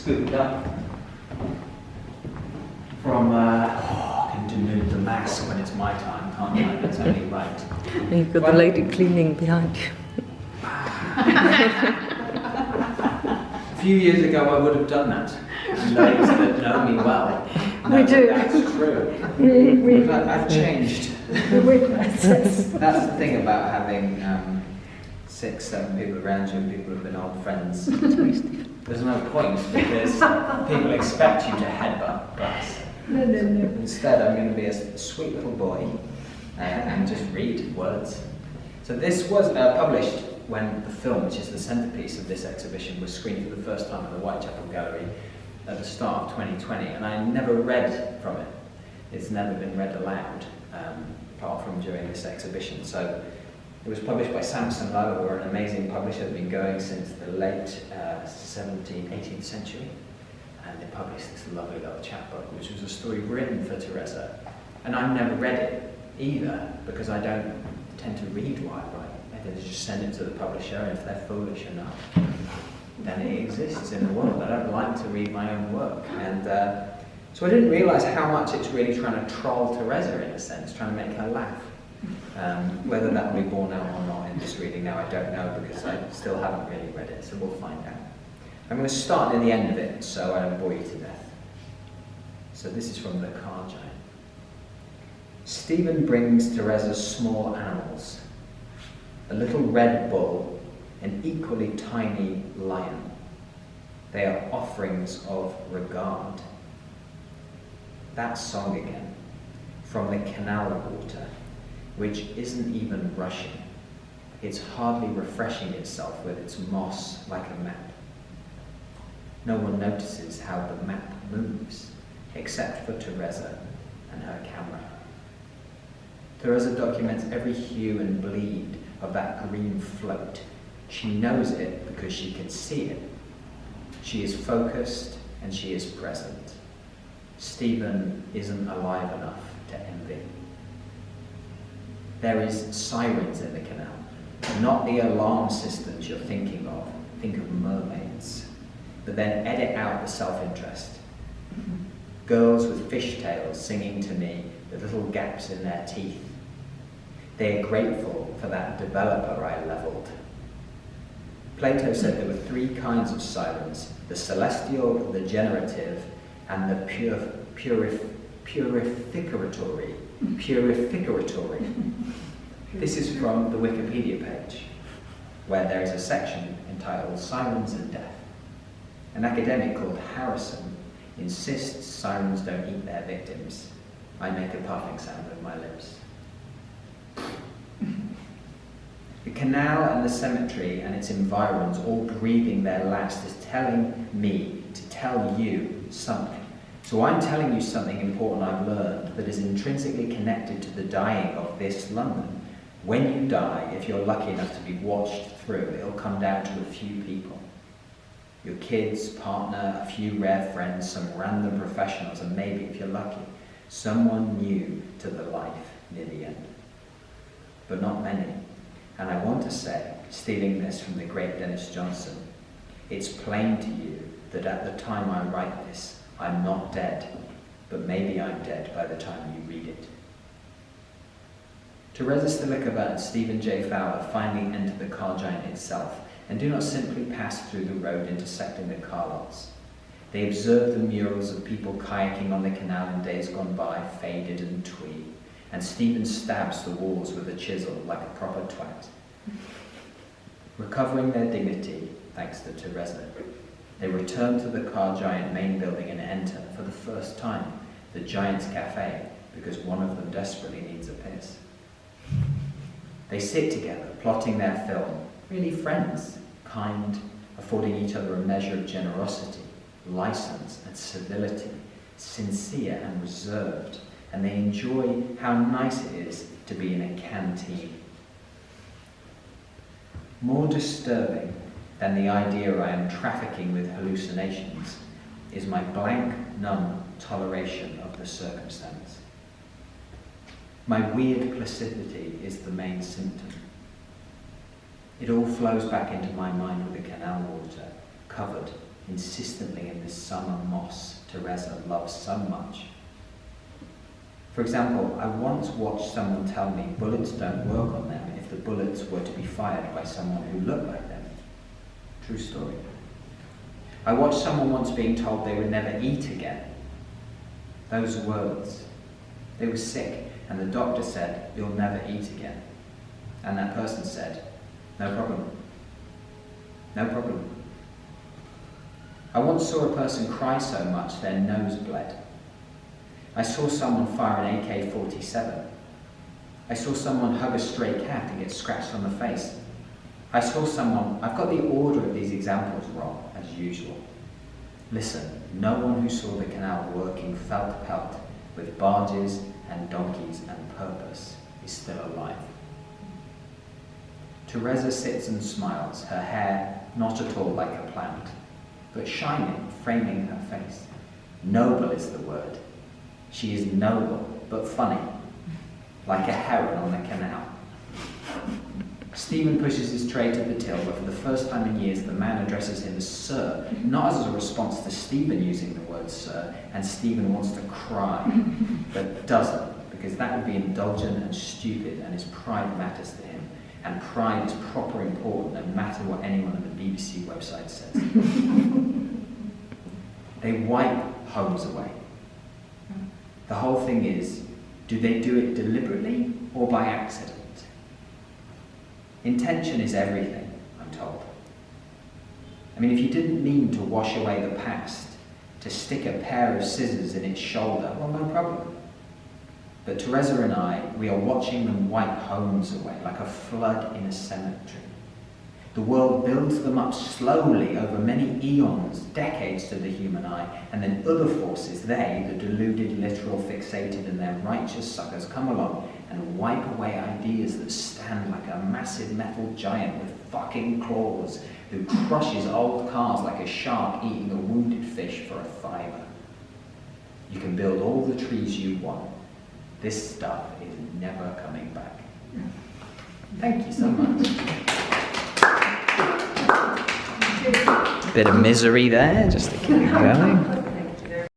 Scooped up from I can denude the mask when it's my time, can't I? That's only right. And you've got the lady cleaning behind you. A few years ago I would have done that. And those that know me well know We do. that that's true. But I've changed. That's the thing about having 6, 7 people around you and people who've been old friends. There's no point because people expect you to headbutt, but No. instead I'm going to be a sweet little boy and just read words. So this was published when the film, which is the centrepiece of this exhibition, was screened for the first time at the Whitechapel Gallery at the start of 2020, and I never read from it. It's never been read aloud, apart from during this exhibition. So it was published by Samson Lowe, who are an amazing publisher, have been going since the late 18th century, and they published this lovely little chapbook, which was a story written for Teresa. And I've never read it either, because I don't tend to read what I write. I tend to just send it to the publisher, and if they're foolish enough, then it exists in the world. I don't like to read my own work. And so I didn't realise how much it's really trying to troll Teresa, in a sense, trying to make her laugh. Whether that will be borne out or not in this reading now, I don't know, because I still haven't really read it, so we'll find out. I'm going to start near the end of it, so I don't bore you to death. So this is from The Car Giant. Stephen brings Teresa's small animals, a little red bull, an equally tiny lion. They are offerings of regard. That song again, from the canal water, which isn't even rushing. It's hardly refreshing itself with its moss like a map. No one notices how the map moves, except for Teresa and her camera. Teresa documents every hue and bleed of that green float. She knows it because she can see it. She is focused and she is present. Stephen isn't alive enough to envy. There is sirens in the canal, not the alarm systems you're thinking of. Think of mermaids. But then edit out the self-interest. Girls with fishtails singing to me with little gaps in their teeth. They are grateful for that developer I leveled. Plato said there were 3 kinds of sirens: the celestial, the generative, and the purificatory. This is from the Wikipedia page, where there is a section entitled Sirens and Death. An academic called Harrison insists sirens don't eat their victims. I make a puffing sound with my lips. The canal and the cemetery and its environs all breathing their last is telling me to tell you something. So I'm telling you something important I've learned that is intrinsically connected to the dying of this London. When you die, if you're lucky enough to be watched through, it'll come down to a few people. Your kids, partner, a few rare friends, some random professionals, and maybe, if you're lucky, someone new to the life near the end. But not many. And I want to say, stealing this from the great Dennis Johnson, it's plain to you that at the time I write this, I'm not dead, but maybe I'm dead by the time you read it. Teresa Stilikova and Stephen J. Fowler finally enter the Car Giant itself, and do not simply pass through the road intersecting the car lots. They observe the murals of people kayaking on the canal in days gone by, faded and twee, and Stephen stabs the walls with a chisel like a proper twat. Recovering their dignity, thanks to Teresa, they return to the Car Giant main building and enter, for the first time, the Giant's Cafe, because one of them desperately needs a piss. They sit together, plotting their film, really friends, kind, affording each other a measure of generosity, license and civility, sincere and reserved, and they enjoy how nice it is to be in a canteen. More disturbing than the idea I am trafficking with hallucinations is my blank, numb toleration of the circumstance. My weird placidity is the main symptom. It all flows back into my mind with the canal water, covered insistently in this summer moss Teresa loves so much. For example, I once watched someone tell me bullets don't work on them if the bullets were to be fired by someone who looked like them. True story. I watched someone once being told they would never eat again. Those words. They were sick, and the doctor said, "You'll never eat again." And that person said, "No problem. No problem." I once saw a person cry so much their nose bled. I saw someone fire an AK-47. I saw someone hug a stray cat and get scratched on the face. I saw someone... I've got the order of these examples wrong, as usual. Listen, no one who saw the canal working felt pelt with barges and donkeys and purpose is still alive. Teresa sits and smiles, her hair not at all like a plant, but shining, framing her face. Noble is the word. She is noble, but funny, like a heron on the canal. Stephen pushes his tray to the till, but for the first time in years the man addresses him as Sir, not as a response to Stephen using the word Sir, and Stephen wants to cry, but doesn't, because that would be indulgent and stupid, and his pride matters to him, and pride is proper important no matter what anyone on the BBC website says. They wipe homes away. The whole thing is, do they do it deliberately or by accident? Intention is everything, I'm told. I mean, if you didn't mean to wash away the past, to stick a pair of scissors in its shoulder, well, no problem. But Teresa and I, we are watching them wipe homes away like a flood in a cemetery. The world builds them up slowly over many eons, decades to the human eye, and then other forces, they, the deluded, literal, fixated, and their righteous suckers, come along and wipe away ideas that stand like a massive metal giant with fucking claws, who crushes old cars like a shark eating a wounded fish for a fiver. You can build all the trees you want. This stuff is never coming back. Thank you so much. Bit of misery there, just to keep it going.